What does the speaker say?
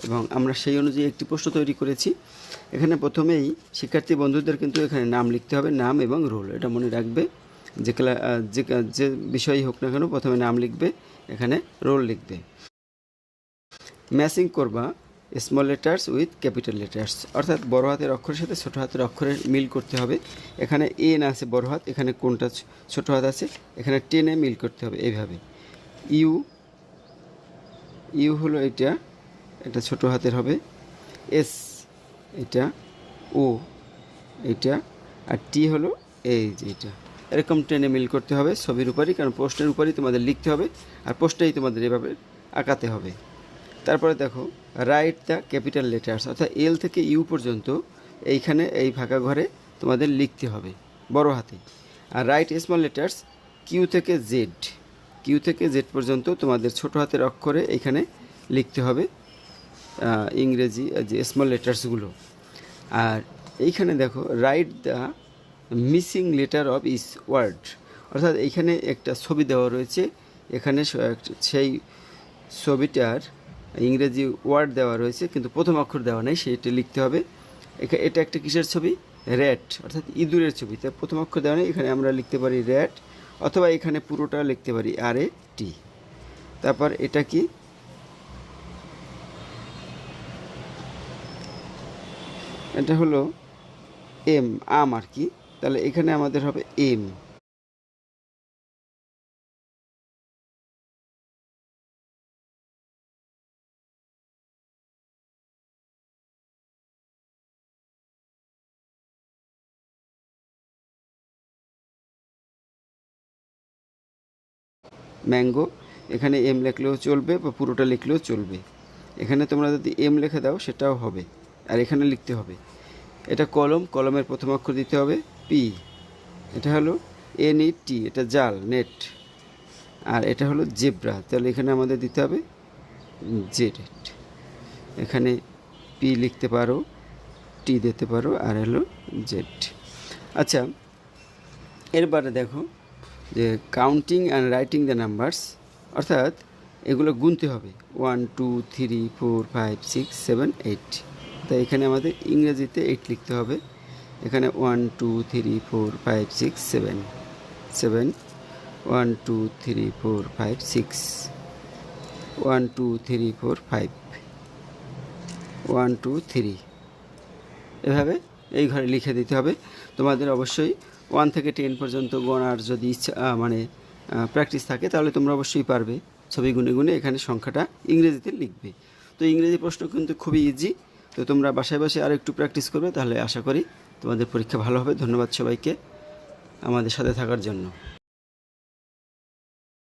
এবং আমরা সেই অনুযায়ী একটি প্রশ্ন তৈরি করেছি। এখানে প্রথমেই শিক্ষার্থী বন্ধুদের কিন্তু এখানে নাম লিখতে হবে, নাম এবং রোল। এটা মনে রাখবে, যে বিষয়ই হোক না কেন প্রথমে নাম লিখবে, এখানে রোল লিখবে। ম্যাচিং করবা small letters with capital letters, অর্থাৎ বড় হাতের অক্ষরের সাথে ছোটো হাতের অক্ষরের মিল করতে হবে। এখানে এন আছে বড় হাত, এখানে কোনটা ছোটো হাত আছে, এখানে টেনে মিল করতে হবে এইভাবে। ইউ হলো এটা ছোটো হাতের হবে, এস এটা, ও এটা, আর টি হলো এই যে এটা। এরকম টেনে মিল করতে হবে ছবির উপরই, কারণ পোস্টের উপরই তোমাদের লিখতে হবে, আর পোস্টেই তোমাদের এভাবে আঁকাতে হবে। তারপরে দেখো, রাইট দ্য ক্যাপিটাল লেটার্স, অর্থাৎ এল থেকে ইউ পর্যন্ত এইখানে এই ফাঁকা ঘরে তোমাদের লিখতে হবে বড় হাতে। আর রাইট স্মল লেটার্স কিউ থেকে জেড পর্যন্ত তোমাদের ছোটো হাতের অক্ষরে এইখানে লিখতে হবে ইংরেজি যে স্মল লেটার্সগুলো। আর এইখানে দেখো, write the missing letter of each word, অর্থাৎ এইখানে একটা ছবি দেওয়া রয়েছে, এখানে সেই ছবিটার ইংরেজি ওয়ার্ড দেওয়া রয়েছে কিন্তু প্রথম অক্ষর দেওয়া নেই, সেটা লিখতে হবে। এটা একটা কিসের ছবি? র্যাট, অর্থাৎ ইঁদুরের ছবি। তাই প্রথম অক্ষর দেওয়া নেই, এখানে আমরা লিখতে পারি র্যাট, অথবা এখানে পুরোটা লিখতে পারি RAT। তারপর এটা কি? এটা হলো আম আর কি, তাহলে এখানে আমাদের হবে এম। ম্যাঙ্গো, এখানে এম লিখলেও চলবে বা পুরোটা লিখলেও চলবে। এখানে তোমরা যদি এম লিখে দাও সেটাও হবে, আর এখানে লিখতে হবে। এটা কলমের প্রথম অক্ষর দিতে হবে পি। এটা হলো NET, এটা জাল, নেট। আর এটা হলো জেব্রা, তাহলে এখানে আমাদের দিতে হবে জেড। এখানে পি লিখতে পারো, টি দিতে পারো, আর হলো জেড। আচ্ছা, এরপরে দেখো যে counting and writing the numbers, অর্থাৎ এগুলো গুনতে হবে 1 2 3 4 5 6 7 8। তাই এখানে আমাদের ইংরেজিতে 8 লিখতে হবে। এখানে 1 2 3 4 5 6 7 7 1 2 3 4 5 6 1 2 3 4 5 1 2 3, এভাবে এই ঘরে লিখে দিতে হবে। তোমাদের অবশ্যই 1 থেকে 10 পর্যন্ত গণার যদি ইচ্ছা প্র্যাকটিস থাকে তাহলে তোমরা অবশ্যই পারবে। ছবি গুনে গুনে এখানে সংখ্যাটা ইংরেজিতে লিখবে। তো ইংরেজি প্রশ্ন কিন্তু খুবই ইজি। তো তোমরা বাসায় বসে আর একটু প্র্যাকটিস করবে, তাহলে আশা করি তোমাদের পরীক্ষা ভালো হবে। ধন্যবাদ সবাইকে আমাদের সাথে থাকার জন্য।